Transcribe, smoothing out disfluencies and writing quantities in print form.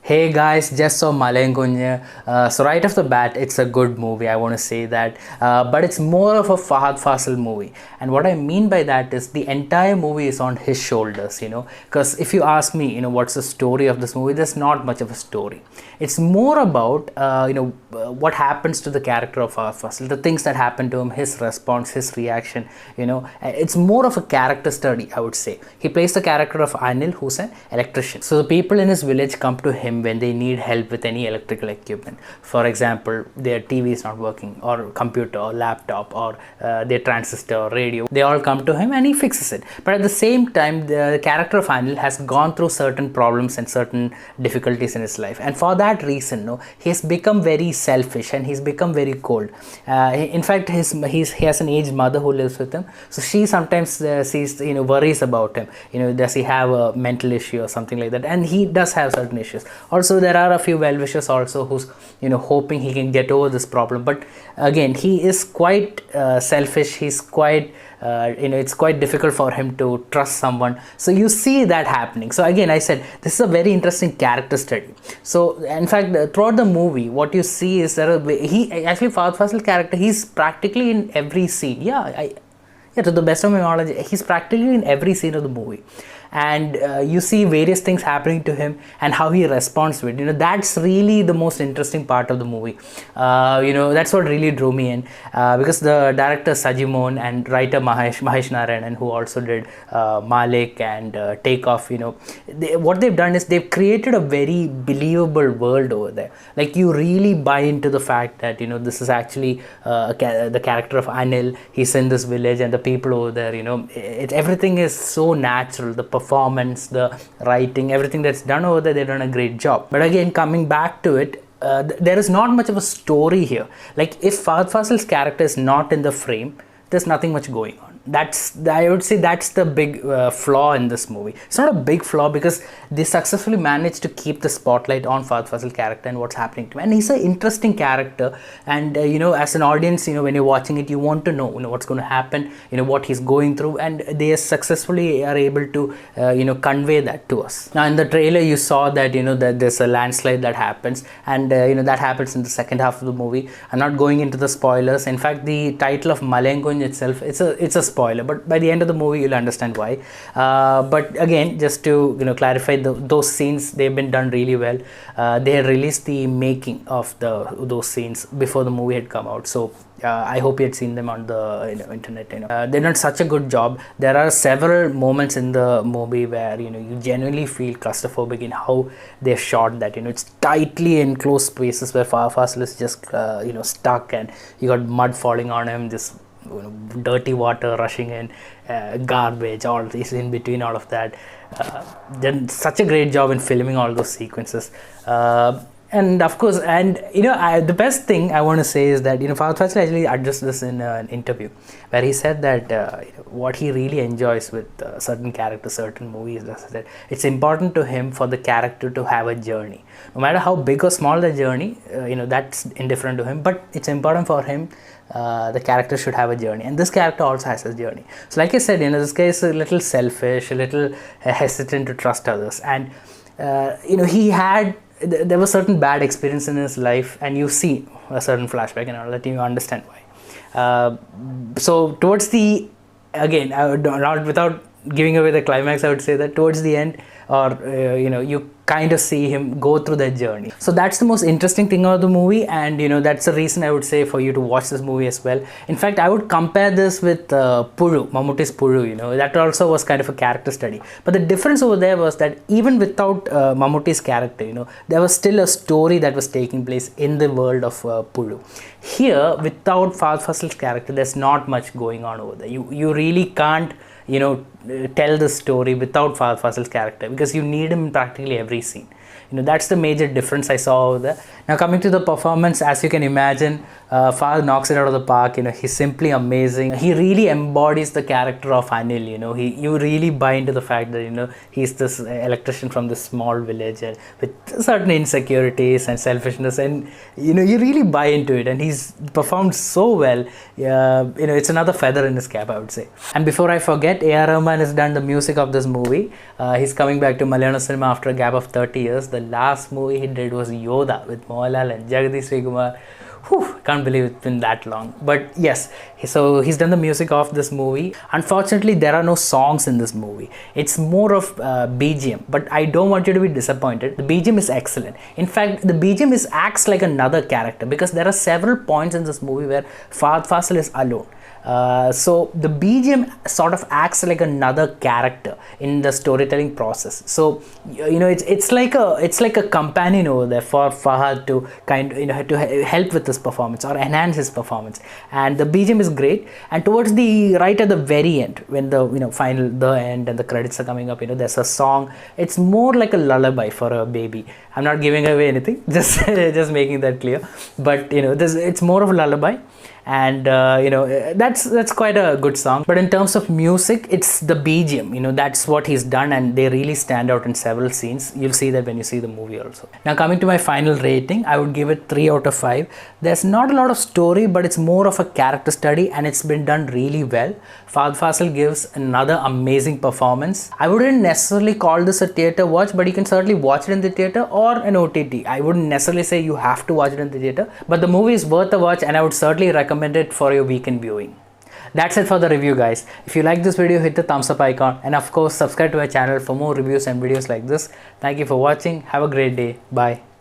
Hey guys, just saw Malayankunju. So right off the bat, it's a good movie. I want to say that, but it's more of a Fahadh Faasil movie. And what I mean by that is the entire movie is on his shoulders. Because if you ask me, what's the story of this movie? There's not much of a story. It's more about what happens to the character of Fahadh Faasil, the things that happen to him, his response, his reaction. It's more of a character study, I would say. He plays the character of Anil, who's an electrician. So the people in his village come to him when they need help with any electrical equipment. For example, their TV is not working, or computer, or laptop, or their transistor, or radio. They all come to him and he fixes it. But at the same time, the character of Anil has gone through certain problems and certain difficulties in his life, and for that reason, he has become very selfish and he's become very cold. In fact, he has an aged mother who lives with him, so she sometimes sees, worries about him. Does he have a mental issue or something like that? And he does have certain issues. Also, there are a few well-wishers also who's hoping he can get over this problem. But again, he is quite selfish. He's quite it's quite difficult for him to trust someone. So you see that happening. So again, I said this is a very interesting character study. So in fact, throughout the movie, what you see is that Fahadh Faasil character, he's practically in every scene. Yeah, to the best of my knowledge, he's practically in every scene of the movie. And you see various things happening to him and how he responds to it. That's really the most interesting part of the movie. That's what really drew me in, because the director Sajimon and writer Mahesh Narayanan, who also did Malik and Takeoff, what they've done is they've created a very believable world over there. Like, you really buy into the fact that this is actually the character of Anil. He's in this village and the people over there. Everything is so natural. The performance, the writing, everything that's done over there, they've done a great job. But again, coming back to it, there is not much of a story here. Like, if Fahadh Faasil's character is not in the frame, there's nothing much going on. I would say that's the big flaw in this movie. It's not a big flaw because they successfully managed to keep the spotlight on Fahadh Faasil's character and what's happening to him. And he's an interesting character. And as an audience, when you're watching it, you want to know, what's going to happen, what he's going through, and they successfully are able to, convey that to us. Now, in the trailer, you saw that that there's a landslide that happens, and that happens in the second half of the movie. I'm not going into the spoilers. In fact, the title of Malayankunju itself, it's a spoiler, but by the end of the movie you'll understand why. But again, just to clarify, those scenes, they've been done really well. They had released the making of those scenes before the movie had come out, so I hope you had seen them on the internet. They've done such a good job. There are several moments in the movie where you genuinely feel claustrophobic in how they've shot that. It's tightly enclosed spaces where Fahadh Faasil is just stuck, and you got mud falling on him, this dirty water rushing in, garbage, all this in between, all of that. Done such a great job in filming all those sequences. And of course, the best thing I want to say is that Fahadh Faasil actually addressed this in an interview where he said that what he really enjoys with certain characters, certain movies, is that it's important to him for the character to have a journey. No matter how big or small the journey, that's indifferent to him, but it's important for him. The character should have a journey, and this character also has a journey. So like I said, this guy is a little selfish, a little hesitant to trust others, and there was certain bad experience in his life, and you see a certain flashback and all that, you understand why. So towards the, again, not without giving away the climax, I would say that towards the end, or you kind of see him go through that journey. So that's the most interesting thing about the movie, and that's the reason I would say for you to watch this movie as well. In fact, I would compare this with Pulu, Mammutti's Pulu. That also was kind of a character study. But the difference over there was that even without Mammutti's character, there was still a story that was taking place in the world of Pulu. Here, without Fahadh Faasil's character, there's not much going on over there. You really can't tell the story without Fahadh Faasil's character, because you need him in practically every scene. That's the major difference I saw over there. Now, coming to the performance, as you can imagine, Fahadh knocks it out of the park. He's simply amazing. He really embodies the character of Anil. You really buy into the fact that he's this electrician from this small village, and with certain insecurities and selfishness, and you really buy into it, and he's performed so well. It's another feather in his cap, I would say. And before I forget, A.R. Rahman has done the music of this movie. He's coming back to Malayalam cinema after a gap of 30 years. the last movie he did was Yoda with Mohanlal and Jagadish Srikumar. Whew, can't believe it's been that long. But yes, so he's done the music of this movie. Unfortunately, there are no songs in this movie. It's more of BGM. But I don't want you to be disappointed. The BGM is excellent. In fact, the BGM acts like another character, because there are several points in this movie where Fahadh Faasil is alone. So the BGM sort of acts like another character in the storytelling process. So it's like a companion over there for Fahad to to help with his performance or enhance his performance. And the BGM is great. And towards the right at the very end, when the the end and the credits are coming up, there's a song. It's more like a lullaby for a baby. I'm not giving away anything, just making that clear. But it's more of a lullaby. And that's quite a good song. But in terms of music, it's the BGM, that's what he's done, and they really stand out in several scenes. You'll see that when you see the movie also. Now, coming to my final rating, I would give it 3 out of 5. There's not a lot of story, but it's more of a character study, and it's been done really well. Fahadh Faasil gives another amazing performance. I wouldn't necessarily call this a theatre watch, but you can certainly watch it in the theatre or an OTT. I wouldn't necessarily say you have to watch it in the theatre, but the movie is worth a watch, and I would certainly recommend it for your weekend viewing. That's it for the review, guys. If you like this video, hit the thumbs up icon, and of course subscribe to my channel for more reviews and videos like this. Thank you for watching. Have a great day. Bye.